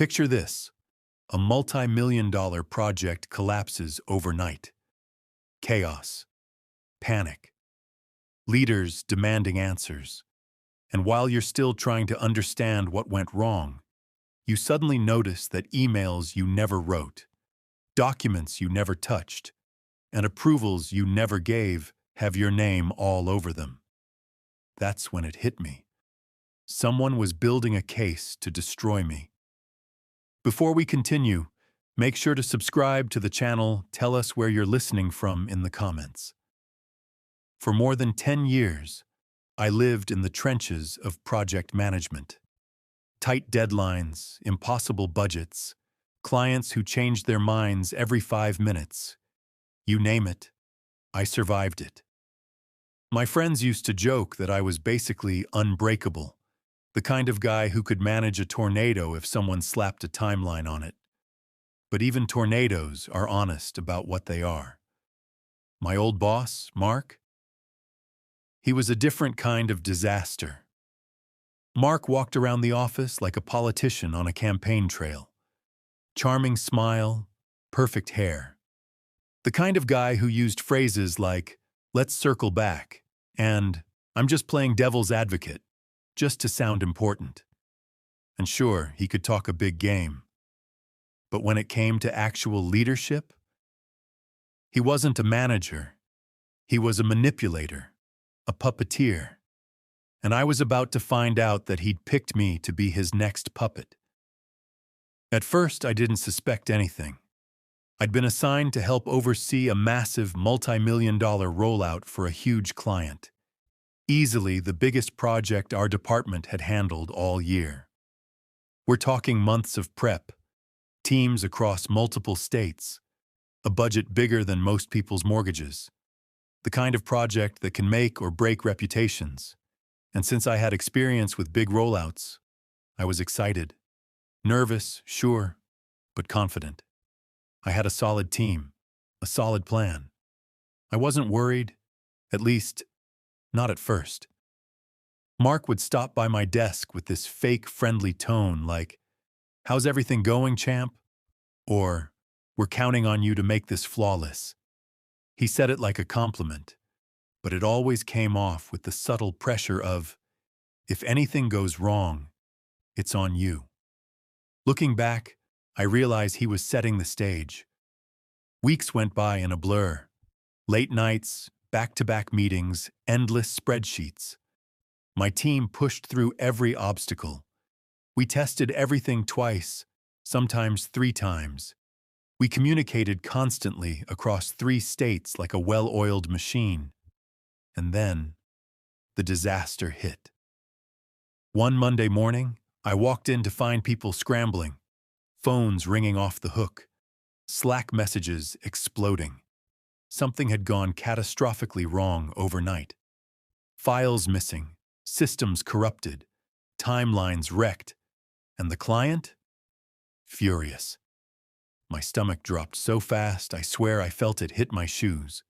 Picture this. A multi-million-dollar project collapses overnight. Chaos, panic, leaders demanding answers. And while you're still trying to understand what went wrong, you suddenly notice that emails you never wrote, documents you never touched, and approvals you never gave have your name all over them. That's when it hit me. Someone was building a case to destroy me. Before we continue, make sure to subscribe to the channel. Tell us where you're listening from in the comments. For more than 10 years, I lived in the trenches of project management. Tight deadlines, impossible budgets, clients who changed their minds every 5 minutes. You name it, I survived it. My friends used to joke that I was basically unbreakable, the kind of guy who could manage a tornado if someone slapped a timeline on it. But even tornadoes are honest about what they are. My old boss, Mark, he was a different kind of disaster. Mark walked around the office like a politician on a campaign trail. Charming smile, perfect hair. The kind of guy who used phrases like, "Let's circle back," and "I'm just playing devil's advocate," just to sound important. And sure, he could talk a big game. But when it came to actual leadership, he wasn't a manager. He was a manipulator, a puppeteer. And I was about to find out that he'd picked me to be his next puppet. At first, I didn't suspect anything. I'd been assigned to help oversee a massive multi-million-dollar rollout for a huge client. Easily the biggest project our department had handled all year. We're talking months of prep, teams across multiple states, a budget bigger than most people's mortgages, the kind of project that can make or break reputations. And since I had experience with big rollouts, I was excited. Nervous, sure, but confident. I had a solid team, a solid plan. I wasn't worried, at least, not at first. Mark would stop by my desk with this fake friendly tone like, "How's everything going, champ?" Or, "We're counting on you to make this flawless." He said it like a compliment, but it always came off with the subtle pressure of, if anything goes wrong, it's on you. Looking back, I realized he was setting the stage. Weeks went by in a blur. Late nights, back-to-back meetings, endless spreadsheets. My team pushed through every obstacle. We tested everything twice, sometimes 3 times. We communicated constantly across 3 states like a well-oiled machine. And then, the disaster hit. One Monday morning, I walked in to find people scrambling, phones ringing off the hook, Slack messages exploding. Something had gone catastrophically wrong overnight. Files missing, systems corrupted, timelines wrecked, and the client? Furious. My stomach dropped so fast, I swear I felt it hit my shoes.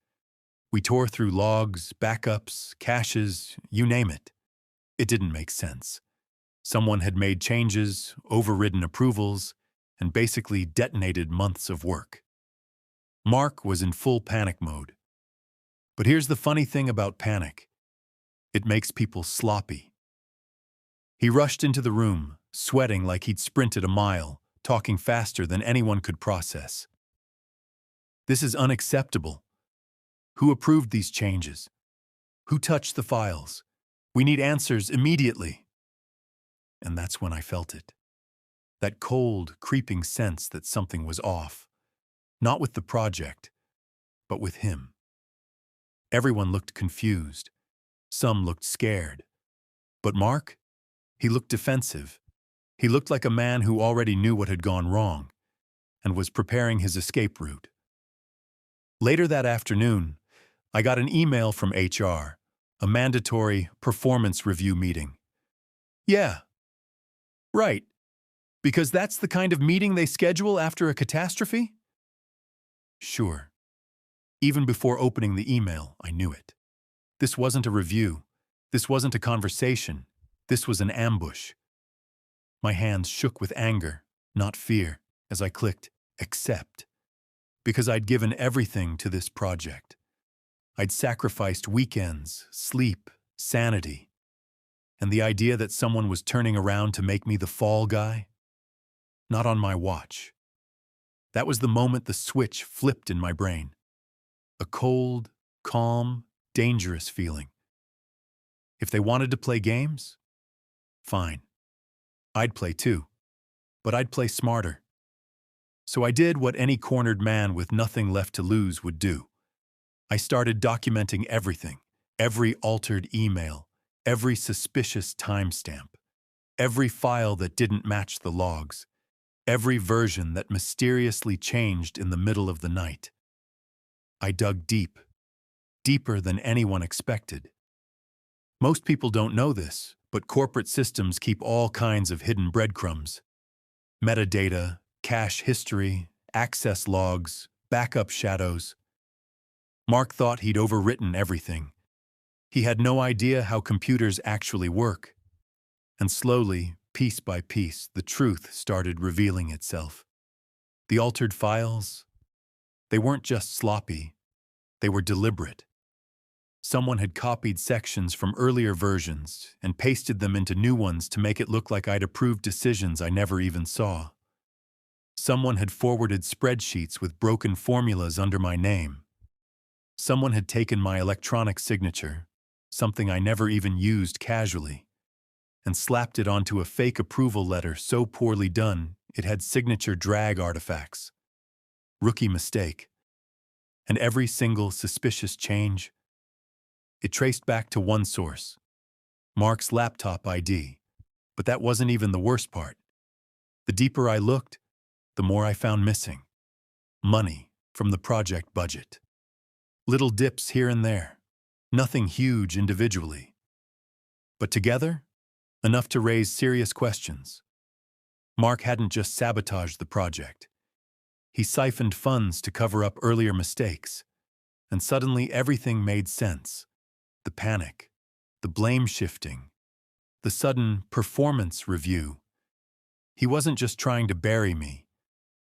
We tore through logs, backups, caches, you name it. It didn't make sense. Someone had made changes, overridden approvals, and basically detonated months of work. Mark was in full panic mode. But here's the funny thing about panic. It makes people sloppy. He rushed into the room, sweating like he'd sprinted a mile, talking faster than anyone could process. "This is unacceptable. Who approved these changes? Who touched the files? We need answers immediately." And that's when I felt it. That cold, creeping sense that something was off. Not with the project, but with him. Everyone looked confused. Some looked scared. But Mark? He looked defensive. He looked like a man who already knew what had gone wrong and was preparing his escape route. Later that afternoon, I got an email from HR, a mandatory performance review meeting. Yeah, right. Because that's the kind of meeting they schedule after a catastrophe? Sure. Even before opening the email, I knew it. This wasn't a review. This wasn't a conversation. This was an ambush. My hands shook with anger. not fear, as I clicked accept, because I'd given everything to this project. I'd sacrificed weekends, sleep, sanity, and the idea that someone was turning around to make me the fall guy? Not on my watch. That was the moment the switch flipped in my brain. A cold, calm, dangerous feeling. If they wanted to play games, fine. I'd play too, but I'd play smarter. So I did what any cornered man with nothing left to lose would do. I started documenting everything, every altered email, every suspicious timestamp, every file that didn't match the logs, every version that mysteriously changed in the middle of the night. I dug deep, deeper than anyone expected. Most people don't know this, but corporate systems keep all kinds of hidden breadcrumbs. Metadata, cache history, access logs, backup shadows. Mark thought he'd overwritten everything. He had no idea how computers actually work. And slowly, piece by piece, the truth started revealing itself. The altered files, they weren't just sloppy, they were deliberate. Someone had copied sections from earlier versions and pasted them into new ones to make it look like I'd approved decisions I never even saw. Someone had forwarded spreadsheets with broken formulas under my name. Someone had taken my electronic signature, something I never even used casually, and slapped it onto a fake approval letter so poorly done it had signature drag artifacts. Rookie mistake. And every single suspicious change, it traced back to one source, Mark's laptop ID. But that wasn't even the worst part. The deeper I looked, the more I found missing. Money from the project budget. Little dips here and there. Nothing huge individually. But together, enough to raise serious questions. Mark hadn't just sabotaged the project. He siphoned funds to cover up earlier mistakes. And suddenly everything made sense. The panic, the blame shifting, the sudden performance review. He wasn't just trying to bury me.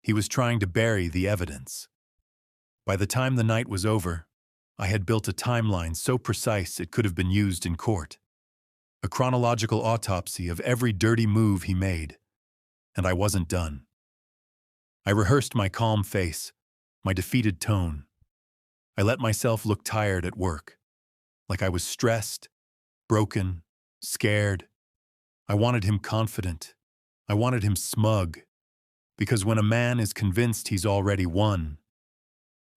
He was trying to bury the evidence. By the time the night was over, I had built a timeline so precise it could have been used in court. A chronological autopsy of every dirty move he made. And I wasn't done. I rehearsed my calm face, my defeated tone. I let myself look tired at work, like I was stressed, broken, scared. I wanted him confident. I wanted him smug. Because when a man is convinced he's already won,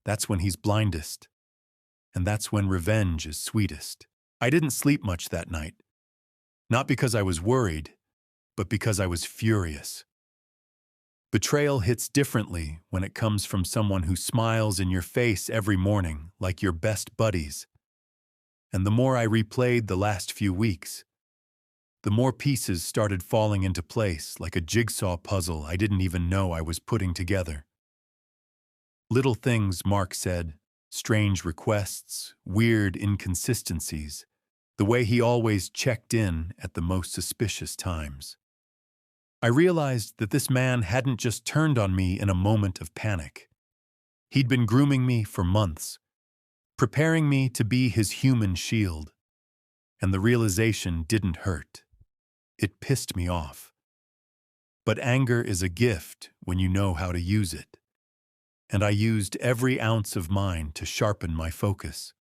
that's when he's blindest. And that's when revenge is sweetest. I didn't sleep much that night. Not because I was worried, but because I was furious. Betrayal hits differently when it comes from someone who smiles in your face every morning like your best buddies. And the more I replayed the last few weeks, the more pieces started falling into place like a jigsaw puzzle I didn't even know I was putting together. Little things, Mark said, strange requests, weird inconsistencies, the way he always checked in at the most suspicious times. I realized that this man hadn't just turned on me in a moment of panic. He'd been grooming me for months, preparing me to be his human shield. And the realization didn't hurt. It pissed me off. But anger is a gift when you know how to use it. And I used every ounce of mine to sharpen my focus.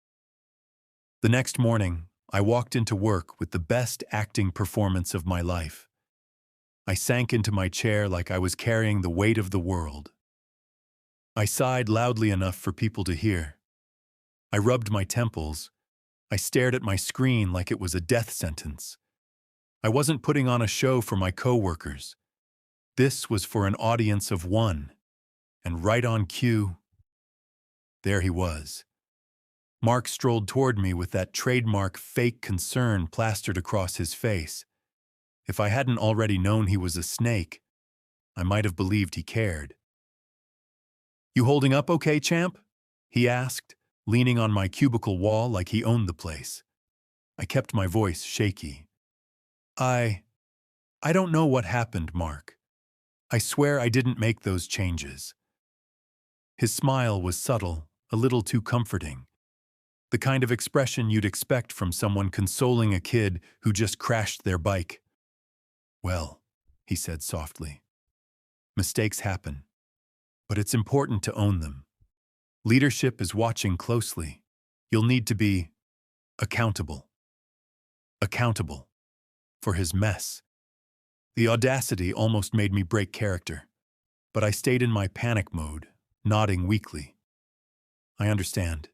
The next morning, I walked into work with the best acting performance of my life. I sank into my chair like I was carrying the weight of the world. I sighed loudly enough for people to hear. I rubbed my temples. I stared at my screen like it was a death sentence. I wasn't putting on a show for my coworkers. This was for an audience of one. And right on cue, there he was. Mark strolled toward me with that trademark fake concern plastered across his face. If I hadn't already known he was a snake, I might have believed he cared. "You holding up okay, champ?" he asked, leaning on my cubicle wall like he owned the place. I kept my voice shaky. I don't know what happened, Mark. I swear I didn't make those changes. His smile was subtle, a little too comforting. The kind of expression you'd expect from someone consoling a kid who just crashed their bike. Well, he said softly, mistakes happen, but it's important to own them. Leadership is watching closely. You'll need to be accountable. Accountable for his mess. The audacity almost made me break character, but I stayed in my panic mode, nodding weakly. I understand.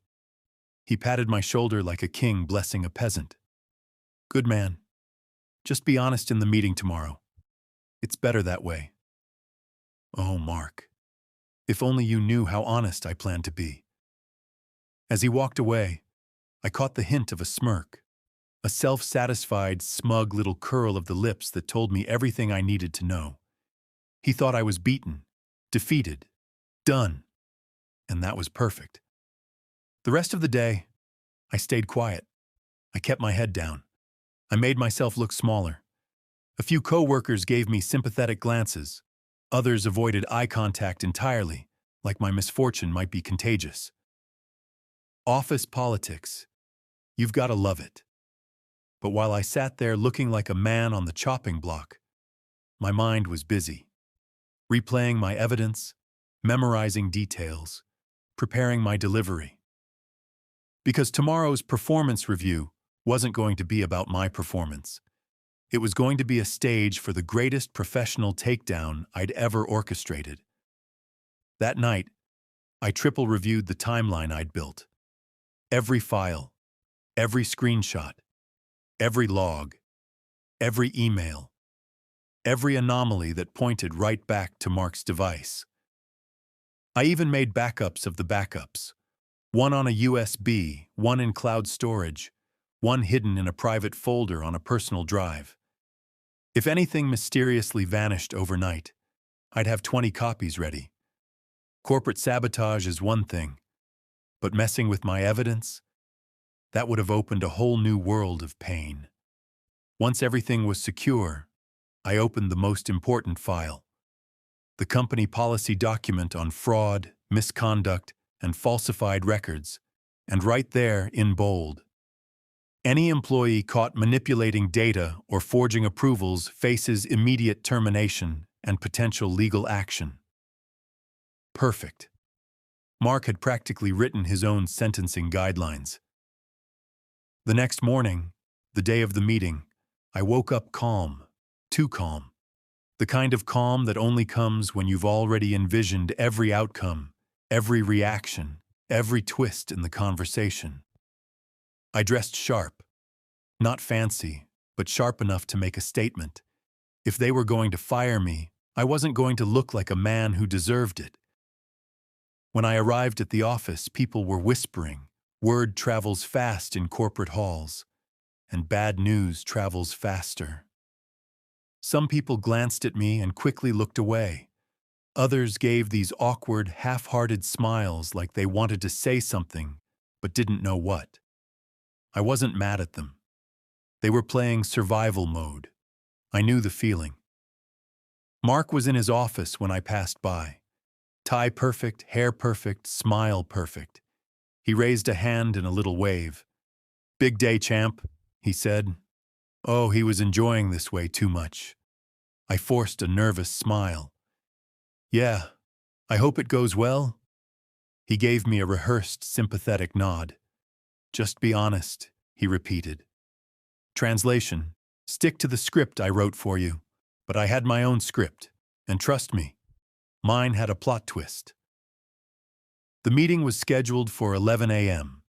He patted my shoulder like a king blessing a peasant. Good man. Just be honest in the meeting tomorrow. It's better that way. Oh, Mark. If only you knew how honest I plan to be. As he walked away, I caught the hint of a smirk, a self-satisfied, smug little curl of the lips that told me everything I needed to know. He thought I was beaten, defeated, done, and that was perfect. The rest of the day, I stayed quiet. I kept my head down. I made myself look smaller. A few co-workers gave me sympathetic glances. Others avoided eye contact entirely, like my misfortune might be contagious. Office politics. You've got to love it. But while I sat there looking like a man on the chopping block, my mind was busy, replaying my evidence, memorizing details, preparing my delivery. Because tomorrow's performance review wasn't going to be about my performance. It was going to be a stage for the greatest professional takedown I'd ever orchestrated. That night, I triple-reviewed the timeline I'd built. Every file, every screenshot, every log, every email, every anomaly that pointed right back to Mark's device. I even made backups of the backups, one on a USB, one in cloud storage, one hidden in a private folder on a personal drive. If anything mysteriously vanished overnight, I'd have 20 copies ready. Corporate sabotage is one thing, but messing with my evidence? That would have opened a whole new world of pain. Once everything was secure, I opened the most important file, the company policy document on fraud, misconduct, and falsified records, and right there in bold, any employee caught manipulating data or forging approvals faces immediate termination and potential legal action. Perfect. Mark had practically written his own sentencing guidelines. The next morning, the day of the meeting, I woke up calm, too calm. The kind of calm that only comes when you've already envisioned every outcome, every reaction, every twist in the conversation. I dressed sharp. Not fancy, but sharp enough to make a statement. If they were going to fire me, I wasn't going to look like a man who deserved it. When I arrived at the office, people were whispering. Word travels fast in corporate halls, and bad news travels faster. Some people glanced at me and quickly looked away. Others gave these awkward, half-hearted smiles like they wanted to say something, but didn't know what. I wasn't mad at them. They were playing survival mode. I knew the feeling. Mark was in his office when I passed by. Tie perfect, hair perfect, smile perfect. He raised a hand in a little wave. "Big day, champ," he said. Oh, he was enjoying this way too much. I forced a nervous smile. "Yeah, I hope it goes well." He gave me a rehearsed, sympathetic nod. "Just be honest," he repeated. Translation: stick to the script I wrote for you. But I had my own script, and trust me, mine had a plot twist. The meeting was scheduled for 11 a.m.,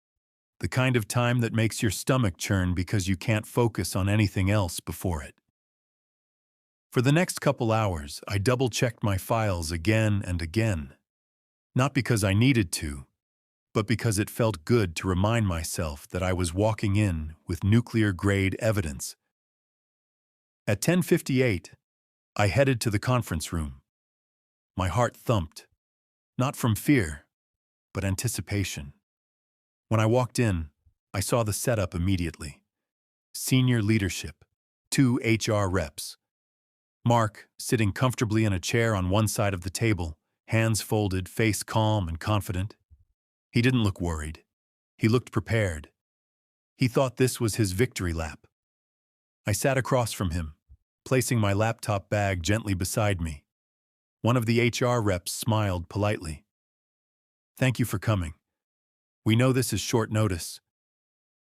the kind of time that makes your stomach churn because you can't focus on anything else before it. For the next couple hours, I double-checked my files again and again. Not because I needed to, but because it felt good to remind myself that I was walking in with nuclear-grade evidence. At 10:58, I headed to the conference room. My heart thumped, not from fear, but anticipation. When I walked in, I saw the setup immediately. Senior leadership, 2 HR reps, Mark, sitting comfortably in a chair on one side of the table, hands folded, face calm and confident. He didn't look worried. He looked prepared. He thought this was his victory lap. I sat across from him, placing my laptop bag gently beside me. One of the HR reps smiled politely. "Thank you for coming. We know this is short notice."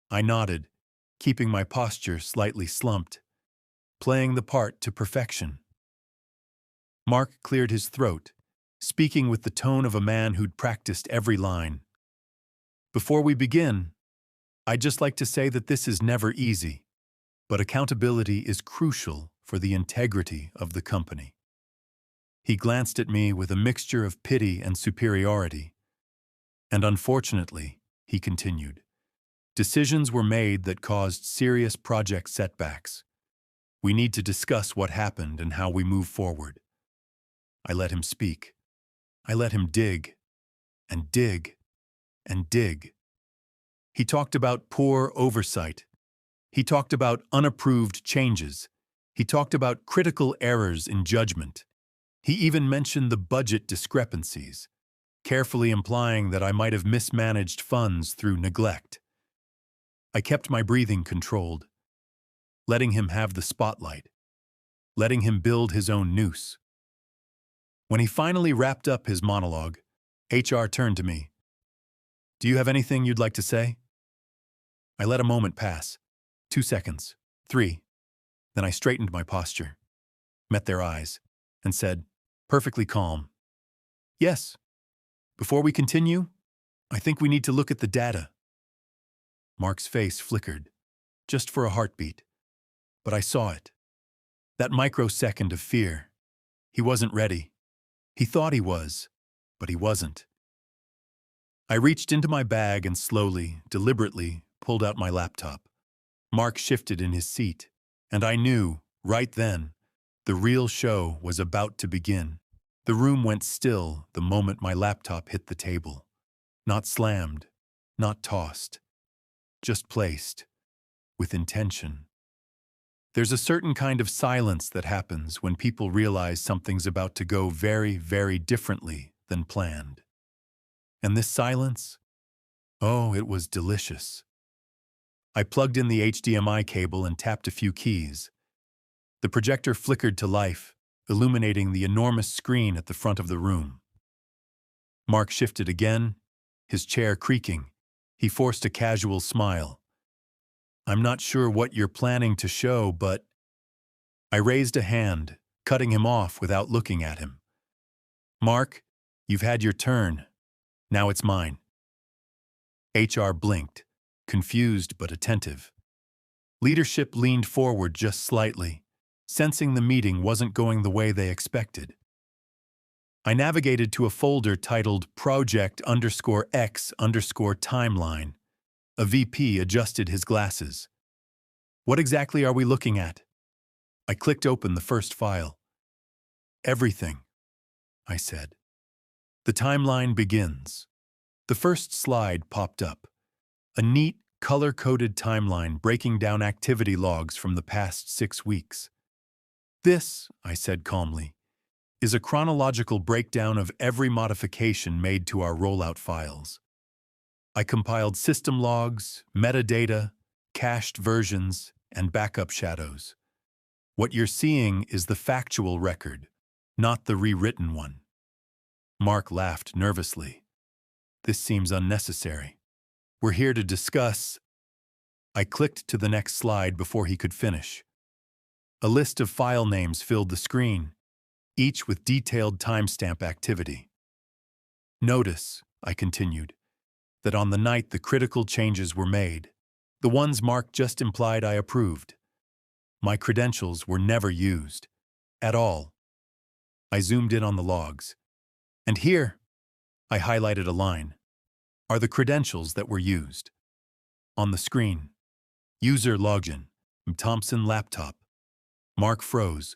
I nodded, keeping my posture slightly slumped, playing the part to perfection. Mark cleared his throat, speaking with the tone of a man who'd practiced every line. "Before we begin, I'd just like to say that this is never easy, but accountability is crucial for the integrity of the company." He glanced at me with a mixture of pity and superiority. "And unfortunately," he continued, "decisions were made that caused serious project setbacks. We need to discuss what happened and how we move forward." I let him speak. I let him dig, and dig, and dig. He talked about poor oversight. He talked about unapproved changes. He talked about critical errors in judgment. He even mentioned the budget discrepancies, carefully implying that I might have mismanaged funds through neglect. I kept my breathing controlled, letting him have the spotlight, letting him build his own noose. When he finally wrapped up his monologue, HR turned to me. "Do you have anything you'd like to say?" I let a moment pass. 2 seconds. 3. Then I straightened my posture, met their eyes, and said, perfectly calm, "Yes. Before we continue, I think we need to look at the data." Mark's face flickered, just for a heartbeat, but I saw it. That microsecond of fear. He wasn't ready. He thought he was, but he wasn't. I reached into my bag and slowly, deliberately, pulled out my laptop. Mark shifted in his seat, and I knew, right then, the real show was about to begin. The room went still the moment my laptop hit the table. Not slammed, not tossed, just placed, with intention. There's a certain kind of silence that happens when people realize something's about to go very, very differently than planned. And this silence? Oh, it was delicious. I plugged in the HDMI cable and tapped a few keys. The projector flickered to life, illuminating the enormous screen at the front of the room. Mark shifted again, his chair creaking. He forced a casual smile. "I'm not sure what you're planning to show, but..." I raised a hand, cutting him off without looking at him. "Mark, you've had your turn. Now it's mine." HR blinked, confused but attentive. Leadership leaned forward just slightly, sensing the meeting wasn't going the way they expected. I navigated to a folder titled Project_X_Timeline. A VP adjusted his glasses. "What exactly are we looking at?" I clicked open the first file. "Everything," I said. "The timeline begins." The first slide popped up. A neat, color-coded timeline breaking down activity logs from the past 6 weeks. "This," I said calmly, "is a chronological breakdown of every modification made to our rollout files. I compiled system logs, metadata, cached versions, and backup shadows. What you're seeing is the factual record, not the rewritten one." Mark laughed nervously. "This seems unnecessary. We're here to discuss..." I clicked to the next slide before he could finish. A list of file names filled the screen, each with detailed timestamp activity. "Notice," I continued, "that on the night the critical changes were made, the ones Mark just implied I approved, my credentials were never used. At all." I zoomed in on the logs. "And here," I highlighted a line, "are the credentials that were used." On the screen, user login, Thompson laptop. Mark froze.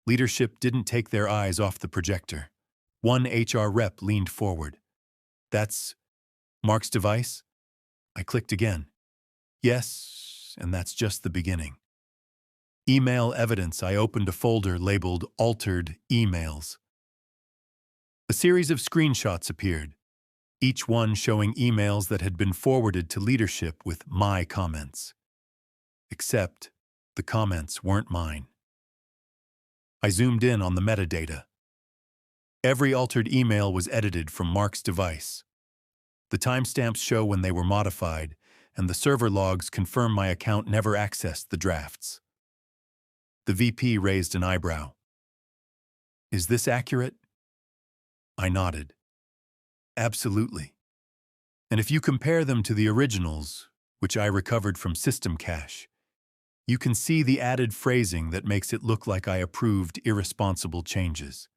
Leadership didn't take their eyes off the projector. One HR rep leaned forward. "That's Mark's device?" I clicked again. "Yes, and that's just the beginning." Email evidence. I opened a folder labeled Altered Emails. A series of screenshots appeared, each one showing emails that had been forwarded to leadership with my comments. Except the comments weren't mine. I zoomed in on the metadata. Every altered email was edited from Mark's device. The timestamps show when they were modified, and the server logs confirm my account never accessed the drafts. The VP raised an eyebrow. Is this accurate? I nodded. Absolutely. And if you compare them to the originals, which I recovered from system cache, you can see the added phrasing that makes it look like I approved irresponsible changes.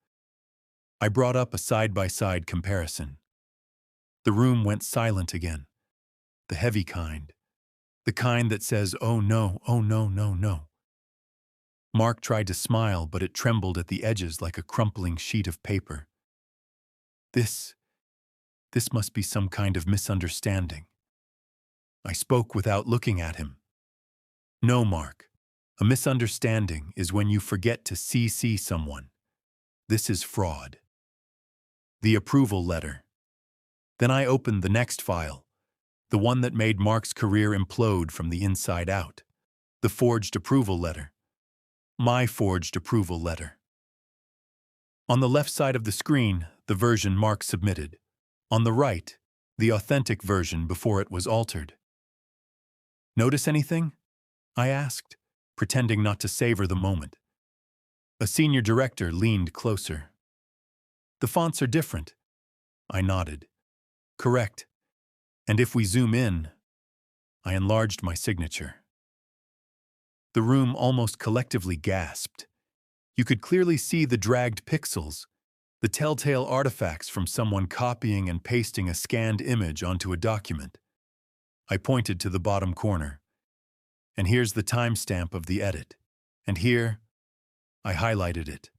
I brought up a side-by-side comparison. The room went silent again. The heavy kind. The kind that says, oh no, no, no. Mark tried to smile, but it trembled at the edges like a crumpling sheet of paper. This must be some kind of misunderstanding. I spoke without looking at him. No, Mark. A misunderstanding is when you forget to CC someone. This is fraud. The approval letter. Then I opened the next file, the one that made Mark's career implode from the inside out. The forged approval letter. My forged approval letter. On the left side of the screen, the version Mark submitted. On the right, the authentic version before it was altered. Notice anything? I asked, pretending not to savor the moment. A senior director leaned closer. The fonts are different. I nodded. Correct. And if we zoom in, I enlarged my signature. The room almost collectively gasped. You could clearly see the dragged pixels, the telltale artifacts from someone copying and pasting a scanned image onto a document. I pointed to the bottom corner. And here's the timestamp of the edit. And here, I highlighted it,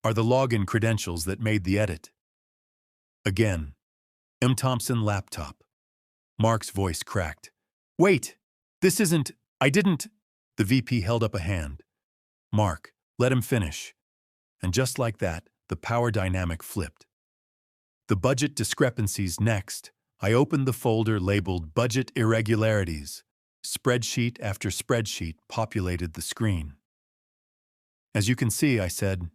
are the login credentials that made the edit. Again, M. Thompson laptop. Mark's voice cracked. Wait, this isn't, I didn't. The VP held up a hand. Mark, let him finish. And just like that, the power dynamic flipped. The budget discrepancies next. I opened the folder labeled Budget Irregularities. Spreadsheet after spreadsheet populated the screen. As you can see, I said,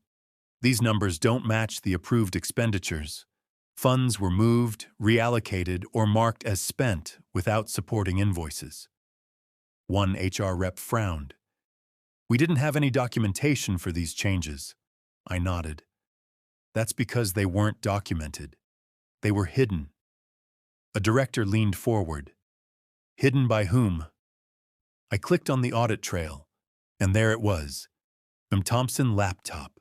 these numbers don't match the approved expenditures. Funds were moved, reallocated, or marked as spent without supporting invoices. One HR rep frowned. We didn't have any documentation for these changes. I nodded. That's because they weren't documented. They were hidden. A director leaned forward. Hidden by whom? I clicked on the audit trail, and there it was. M. Thompson laptop.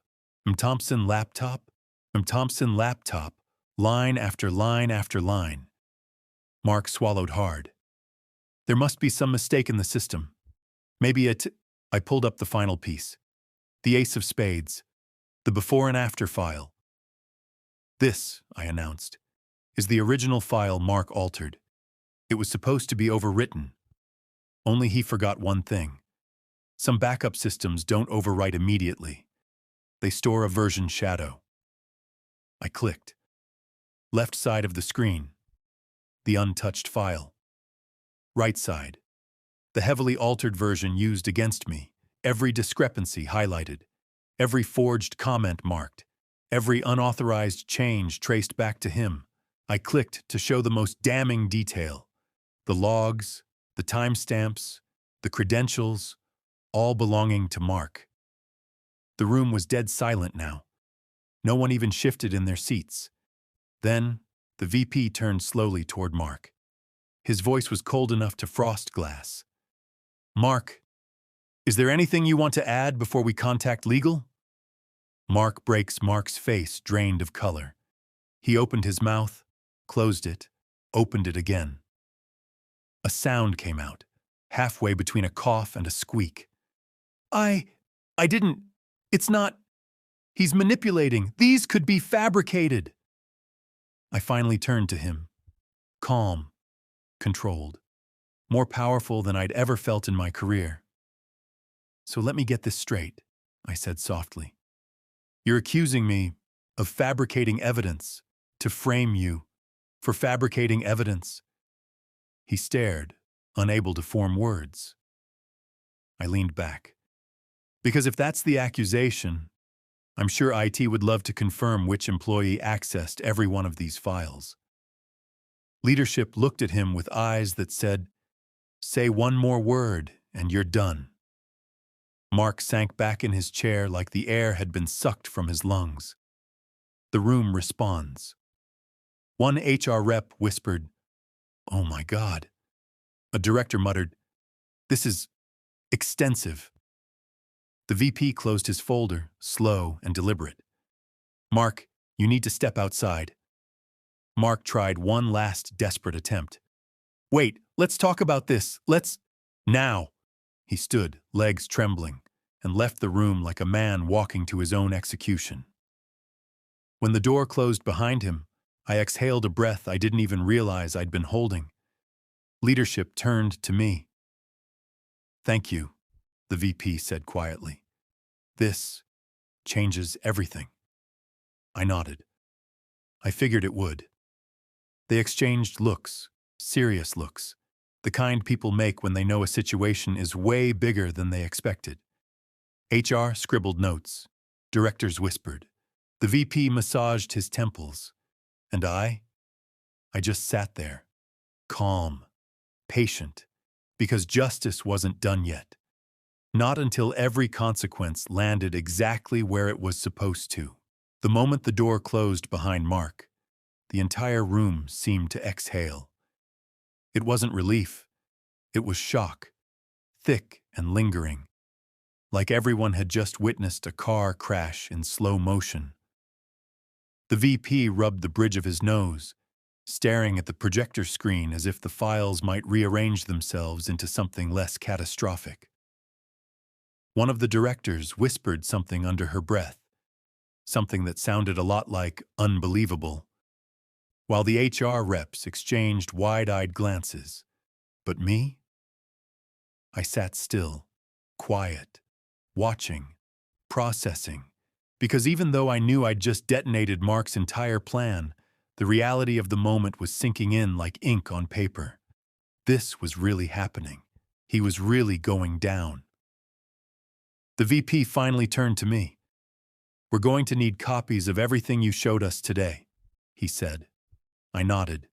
M. Thompson laptop. M. Thompson laptop. Line after line after line. Mark swallowed hard. There must be some mistake in the system. Maybe I pulled up the final piece. The ace of spades. The before and after file. This, I announced, is the original file Mark altered. It was supposed to be overwritten. Only he forgot one thing. Some backup systems don't overwrite immediately. They store a version shadow. I clicked. Left side of the screen. The untouched file. Right side. The heavily altered version used against me. Every discrepancy highlighted. Every forged comment marked. Every unauthorized change traced back to him. I clicked to show the most damning detail. The logs, the timestamps, the credentials, all belonging to Mark. The room was dead silent now. No one even shifted in their seats. Then, the VP turned slowly toward Mark. His voice was cold enough to frost glass. Mark, is there anything you want to add before we contact legal? Mark's face drained of color. He opened his mouth, closed it, opened it again. A sound came out, halfway between a cough and a squeak. I didn't, it's not, he's manipulating, these could be fabricated. I finally turned to him, calm, controlled, more powerful than I'd ever felt in my career. So let me get this straight, I said softly. You're accusing me of fabricating evidence to frame you for fabricating evidence. He stared, unable to form words. I leaned back. Because if that's the accusation, I'm sure IT would love to confirm which employee accessed every one of these files. Leadership looked at him with eyes that said, "Say one more word and you're done." Mark sank back in his chair like the air had been sucked from his lungs. The room responds. One HR rep whispered, "Oh my God." A director muttered, "This is extensive." The VP closed his folder, slow and deliberate. "Mark, you need to step outside." Mark tried one last desperate attempt. "Wait, let's talk about this. Now." He stood, legs trembling, and left the room like a man walking to his own execution. When the door closed behind him, I exhaled a breath I didn't even realize I'd been holding. Leadership turned to me. "Thank you," the VP said quietly. "This changes everything." I nodded. I figured it would. They exchanged looks, serious looks, the kind people make when they know a situation is way bigger than they expected. HR scribbled notes. Directors whispered. The VP massaged his temples. And I just sat there, calm, patient, because justice wasn't done yet. Not until every consequence landed exactly where it was supposed to. The moment the door closed behind Mark, the entire room seemed to exhale. It wasn't relief. It was shock, thick and lingering, like everyone had just witnessed a car crash in slow motion. The VP rubbed the bridge of his nose, staring at the projector screen as if the files might rearrange themselves into something less catastrophic. One of the directors whispered something under her breath, something that sounded a lot like unbelievable, while the HR reps exchanged wide-eyed glances. But me? I sat still, quiet, watching, processing, because even though I knew I'd just detonated Mark's entire plan, the reality of the moment was sinking in like ink on paper. This was really happening. He was really going down. The VP finally turned to me. "We're going to need copies of everything you showed us today," he said. I nodded.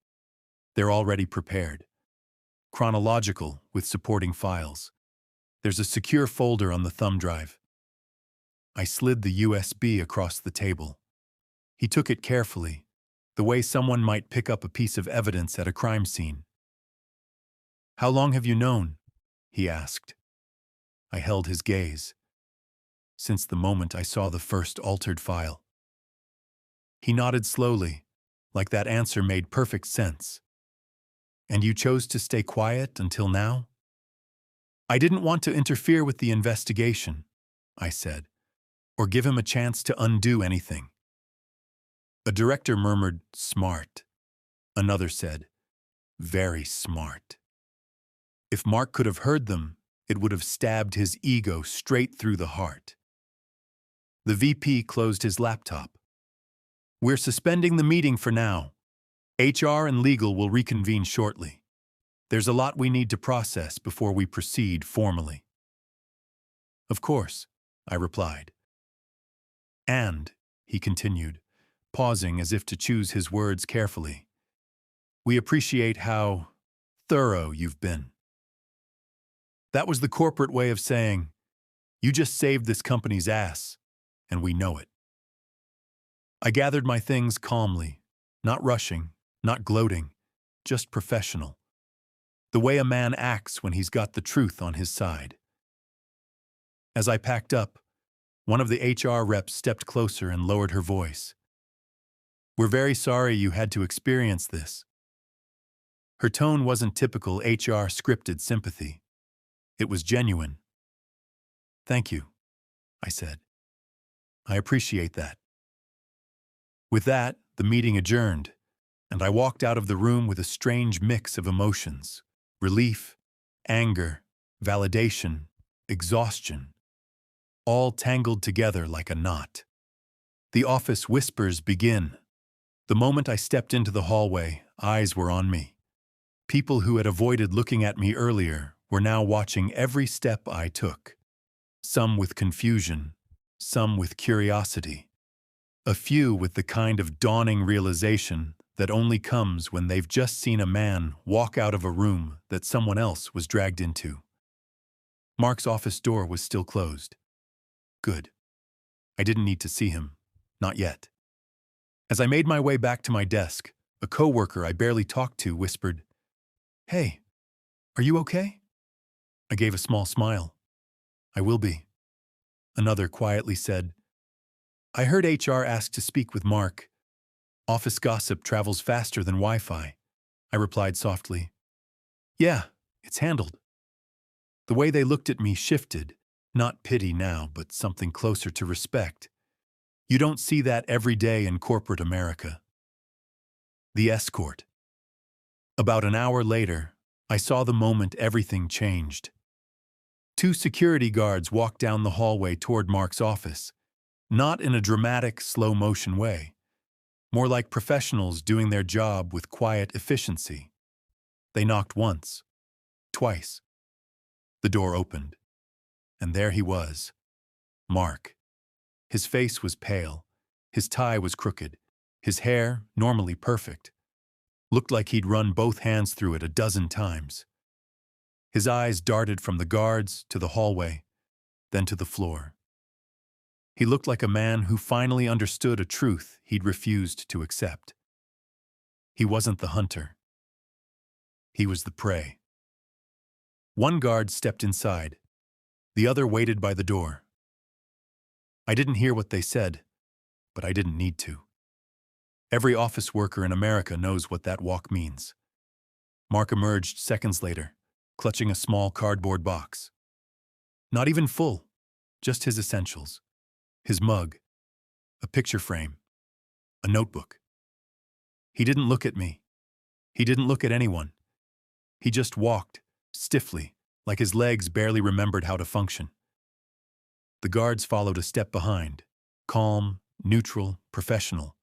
"They're already prepared. Chronological, with supporting files. There's a secure folder on the thumb drive." I slid the USB across the table. He took it carefully, the way someone might pick up a piece of evidence at a crime scene. "How long have you known?" he asked. I held his gaze. Since the moment I saw the first altered file. He nodded slowly, like that answer made perfect sense. "And you chose to stay quiet until now?" "I didn't want to interfere with the investigation," I said, "or give him a chance to undo anything." A director murmured, "Smart." Another said, "Very smart." If Mark could have heard them, it would have stabbed his ego straight through the heart. The VP closed his laptop. "We're suspending the meeting for now. HR and legal will reconvene shortly. There's a lot we need to process before we proceed formally." "Of course," I replied. "And," he continued, pausing as if to choose his words carefully, "we appreciate how thorough you've been." That was the corporate way of saying, "You just saved this company's ass, and we know it." I gathered my things calmly, not rushing, not gloating, just professional. The way a man acts when he's got the truth on his side. As I packed up, one of the HR reps stepped closer and lowered her voice. "We're very sorry you had to experience this." Her tone wasn't typical HR scripted sympathy. It was genuine. "Thank you," I said. "I appreciate that." With that, the meeting adjourned, and I walked out of the room with a strange mix of emotions: relief, anger, validation, exhaustion. all tangled together like a knot. The office whispers begin. The moment I stepped into the hallway, eyes were on me. People who had avoided looking at me earlier were now watching every step I took. Some with confusion, some with curiosity. A few with the kind of dawning realization that only comes when they've just seen a man walk out of a room that someone else was dragged into. Mark's office door was still closed. Good. I didn't need to see him. Not yet. As I made my way back to my desk, a coworker I barely talked to whispered, "Hey, are you okay?" I gave a small smile. "I will be." Another quietly said, "I heard HR asked to speak with Mark. Office gossip travels faster than Wi-Fi." I replied softly, "Yeah, it's handled." The way they looked at me shifted, not pity now, but something closer to respect. You don't see that every day in corporate America. The escort. About an hour later, I saw the moment everything changed. Two security guards walked down the hallway toward Mark's office, not in a dramatic, slow-motion way, more like professionals doing their job with quiet efficiency. They knocked once, twice. The door opened, and there he was, Mark. His face was pale, his tie was crooked, his hair, normally perfect, looked like he'd run both hands through it a dozen times. His eyes darted from the guards to the hallway, then to the floor. He looked like a man who finally understood a truth he'd refused to accept. He wasn't the hunter. He was the prey. One guard stepped inside. The other waited by the door. I didn't hear what they said, but I didn't need to. Every office worker in America knows what that walk means. Mark emerged seconds later, clutching a small cardboard box. Not even full, just his essentials. His mug, a picture frame, a notebook. He didn't look at me. He didn't look at anyone. He just walked, stiffly, like his legs barely remembered how to function. The guards followed a step behind, calm, neutral, professional.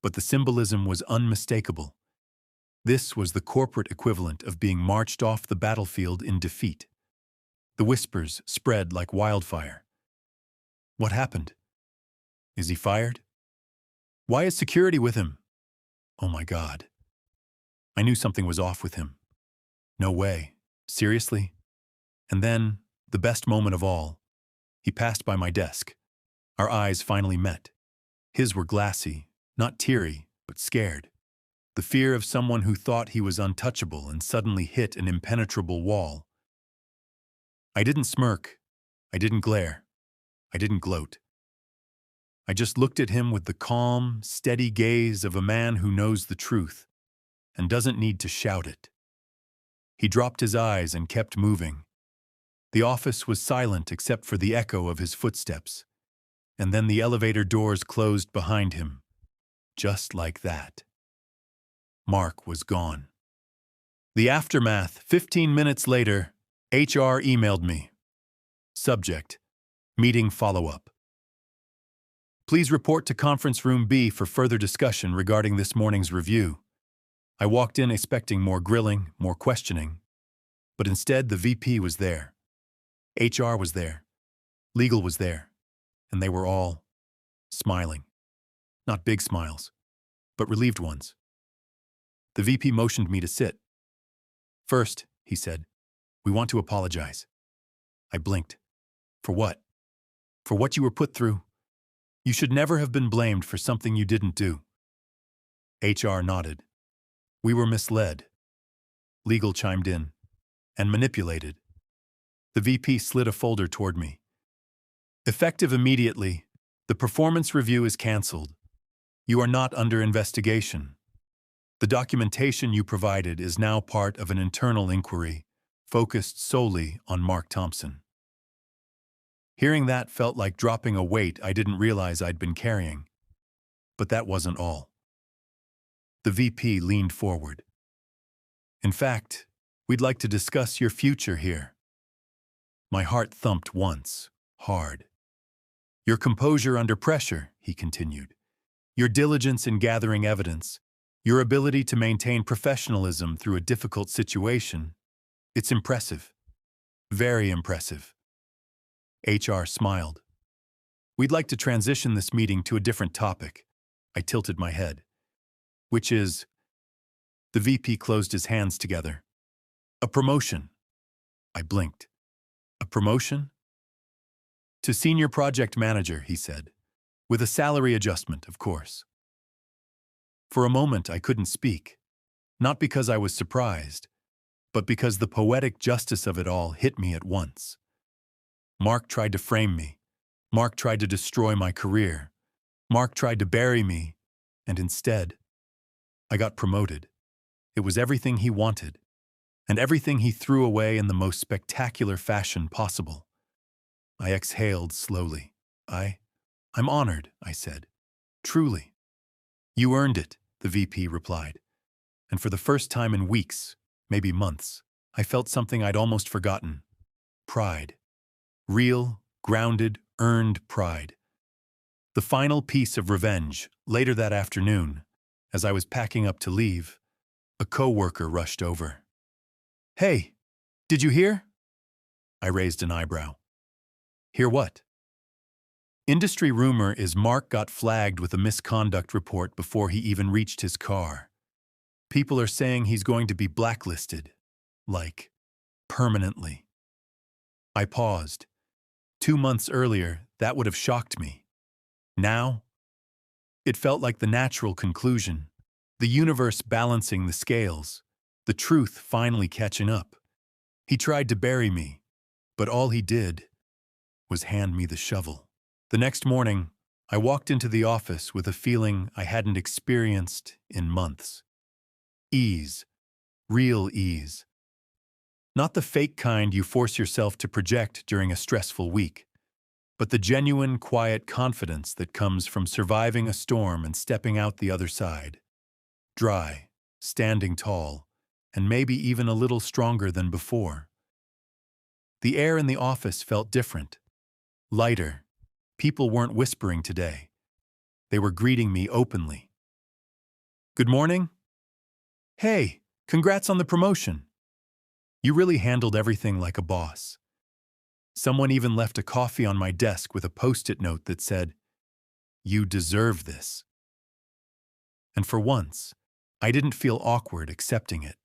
But the symbolism was unmistakable. This was the corporate equivalent of being marched off the battlefield in defeat. The whispers spread like wildfire. What happened? Is he fired? Why is security with him? Oh my God. I knew something was off with him. No way. Seriously? And then, the best moment of all, he passed by my desk. Our eyes finally met. His were glassy, not teary, but scared. The fear of someone who thought he was untouchable and suddenly hit an impenetrable wall. I didn't smirk. I didn't glare. I didn't gloat. I just looked at him with the calm, steady gaze of a man who knows the truth and doesn't need to shout it. He dropped his eyes and kept moving. The office was silent except for the echo of his footsteps, and then the elevator doors closed behind him. Just like that. Mark was gone. The aftermath, 15 minutes later, HR emailed me. Subject: meeting follow-up. Please report to conference room B for further discussion regarding this morning's review. I walked in expecting more grilling, more questioning, but instead the VP was there. HR was there. Legal was there. And they were all smiling. Not big smiles, but relieved ones. The VP motioned me to sit. "First," he said, "we want to apologize." I blinked. For what? For what you were put through? You should never have been blamed for something you didn't do. HR nodded. We were misled. Legal chimed in. And manipulated. The VP slid a folder toward me. Effective immediately, the performance review is canceled. You are not under investigation. The documentation you provided is now part of an internal inquiry, focused solely on Mark Thompson. Hearing that felt like dropping a weight I didn't realize I'd been carrying. But that wasn't all. The VP leaned forward. In fact, we'd like to discuss your future here. My heart thumped once, hard. Your composure under pressure, he continued. Your diligence in gathering evidence. Your ability to maintain professionalism through a difficult situation. It's impressive. Very impressive. HR smiled. We'd like to transition this meeting to a different topic. I tilted my head. Which is... The VP closed his hands together. A promotion. I blinked. A promotion? To senior project manager, he said. With a salary adjustment, of course. For a moment, I couldn't speak. Not because I was surprised, but because the poetic justice of it all hit me at once. Mark tried to frame me. Mark tried to destroy my career. Mark tried to bury me, and instead, I got promoted. It was everything he wanted, and everything he threw away in the most spectacular fashion possible. I exhaled slowly. I'm honored, I said. Truly. You earned it, the VP replied. And for the first time in weeks, maybe months, I felt something I'd almost forgotten. Pride. Real, grounded, earned pride. The final piece of revenge, later that afternoon, as I was packing up to leave, a coworker rushed over. Hey, did you hear? I raised an eyebrow. Hear what? Industry rumor is Mark got flagged with a misconduct report before he even reached his car. People are saying he's going to be blacklisted. Like, permanently. I paused. 2 months earlier, that would have shocked me. Now, it felt like the natural conclusion. The universe balancing the scales. The truth finally catching up. He tried to bury me, but all he did was hand me the shovel. The next morning, I walked into the office with a feeling I hadn't experienced in months. Ease. Real ease. Not the fake kind you force yourself to project during a stressful week, but the genuine, quiet confidence that comes from surviving a storm and stepping out the other side. Dry, standing tall, and maybe even a little stronger than before. The air in the office felt different. Lighter. People weren't whispering today. They were greeting me openly. Good morning. Hey, congrats on the promotion. You really handled everything like a boss. Someone even left a coffee on my desk with a post-it note that said, You deserve this. And for once, I didn't feel awkward accepting it.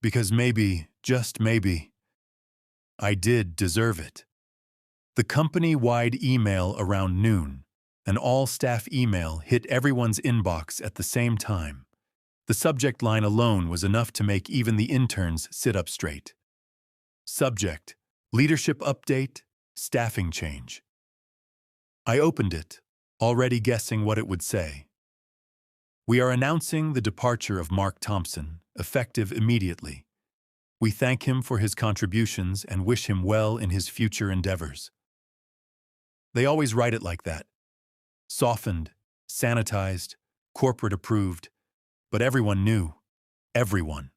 Because maybe, just maybe, I did deserve it. The company-wide email around noon, an all-staff email hit everyone's inbox at the same time. The subject line alone was enough to make even the interns sit up straight. Subject: Leadership Update, Staffing Change. I opened it, already guessing what it would say. We are announcing the departure of Mark Thompson, effective immediately. We thank him for his contributions and wish him well in his future endeavors. They always write it like that. Softened, sanitized, corporate approved, but everyone knew. Everyone.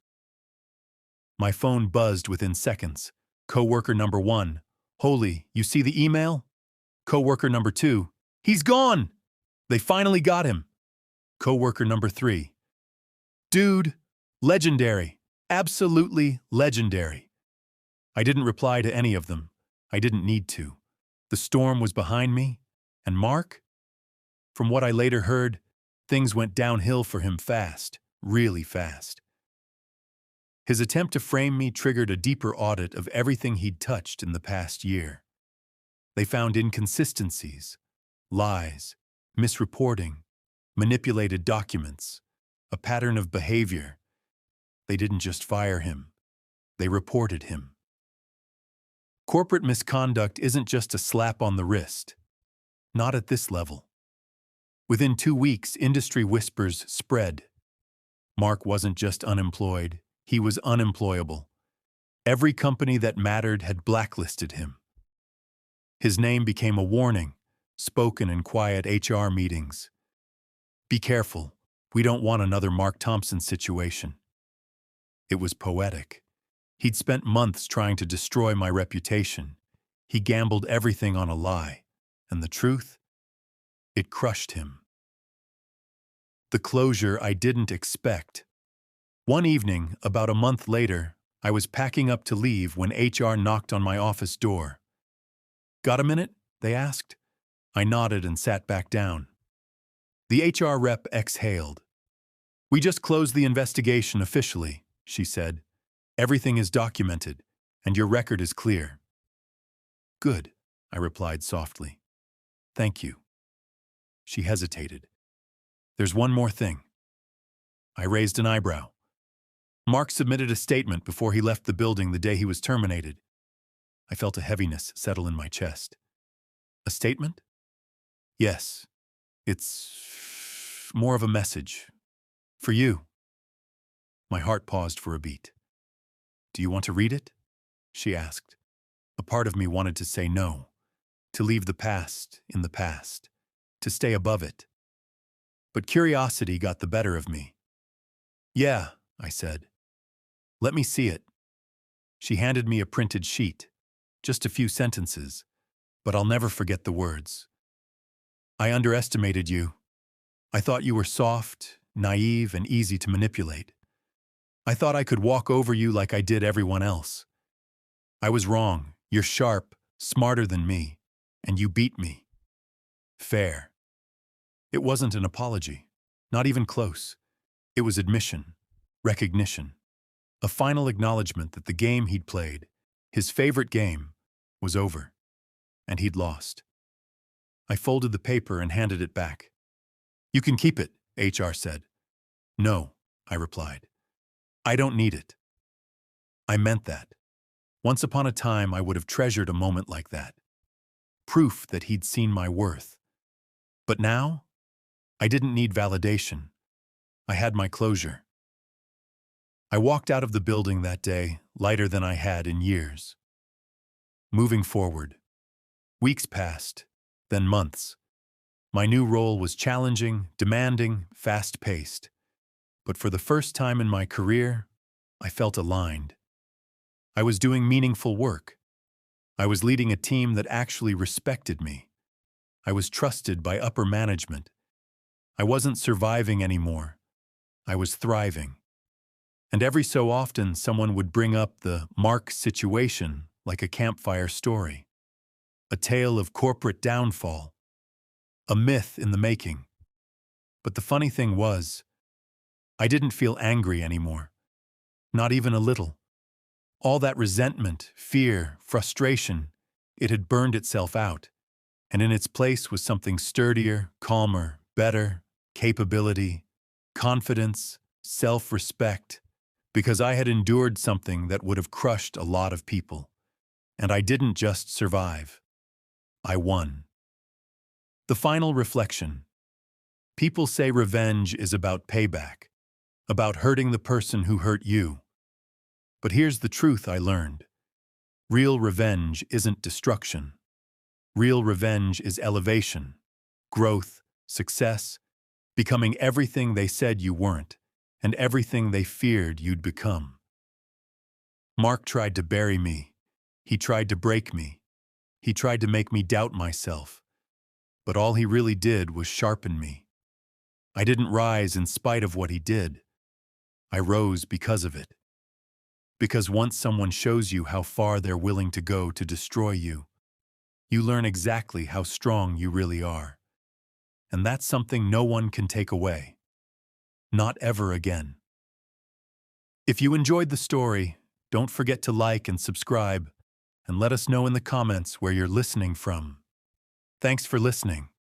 My phone buzzed within seconds. Coworker number 1, Holy, you see the email? Coworker number 2, He's gone! They finally got him. Coworker number 3, Dude, legendary, absolutely legendary. I didn't reply to any of them. I didn't need to. The storm was behind me, and Mark? From what I later heard, things went downhill for him fast, really fast. His attempt to frame me triggered a deeper audit of everything he'd touched in the past year. They found inconsistencies, lies, misreporting, manipulated documents, a pattern of behavior. They didn't just fire him. They reported him. Corporate misconduct isn't just a slap on the wrist. Not at this level. Within 2 weeks, industry whispers spread. Mark wasn't just unemployed, he was unemployable. Every company that mattered had blacklisted him. His name became a warning, spoken in quiet HR meetings. Be careful, we don't want another Mark Thompson situation. It was poetic. He'd spent months trying to destroy my reputation. He gambled everything on a lie. And the truth? It crushed him. The closure I didn't expect. One evening, about a month later, I was packing up to leave when HR knocked on my office door. "Got a minute?" they asked. I nodded and sat back down. The HR rep exhaled. "We just closed the investigation officially," she said. "Everything is documented, and your record is clear." "Good," I replied softly. "Thank you." She hesitated. "There's one more thing." I raised an eyebrow. "Mark submitted a statement before he left the building the day he was terminated." I felt a heaviness settle in my chest. "A statement?" "Yes. It's more of a message. For you." My heart paused for a beat. "Do you want to read it?" she asked. A part of me wanted to say no, to leave the past in the past, to stay above it. But curiosity got the better of me. "Yeah," I said. "Let me see it." She handed me a printed sheet, just a few sentences, but I'll never forget the words. "I underestimated you. I thought you were soft, naive, and easy to manipulate. I thought I could walk over you like I did everyone else. I was wrong. You're sharp, smarter than me, and you beat me. Fair." It wasn't an apology, not even close. It was admission, recognition, a final acknowledgement that the game he'd played, his favorite game, was over, and he'd lost. I folded the paper and handed it back. "You can keep it," HR said. "No," I replied. "I don't need it." I meant that. Once upon a time, I would have treasured a moment like that. Proof that he'd seen my worth. But now, I didn't need validation. I had my closure. I walked out of the building that day, lighter than I had in years. Moving forward. Weeks passed, then months. My new role was challenging, demanding, fast-paced. But for the first time in my career, I felt aligned. I was doing meaningful work. I was leading a team that actually respected me. I was trusted by upper management. I wasn't surviving anymore. I was thriving. And every so often, someone would bring up the Mark situation like a campfire story. A tale of corporate downfall. A myth in the making. But the funny thing was, I didn't feel angry anymore. Not even a little. All that resentment, fear, frustration, it had burned itself out. And in its place was something sturdier, calmer, better, capability, confidence, self-respect, because I had endured something that would have crushed a lot of people. And I didn't just survive. I won. The final reflection. People say revenge is about payback, about hurting the person who hurt you. But here's the truth I learned. Real revenge isn't destruction. Real revenge is elevation, growth, success, becoming everything they said you weren't, and everything they feared you'd become. Mark tried to bury me. He tried to break me. He tried to make me doubt myself. But all he really did was sharpen me. I didn't rise in spite of what he did. I rose because of it. Because once someone shows you how far they're willing to go to destroy you, you learn exactly how strong you really are. And that's something no one can take away. Not ever again. If you enjoyed the story, don't forget to like and subscribe, and let us know in the comments where you're listening from. Thanks for listening.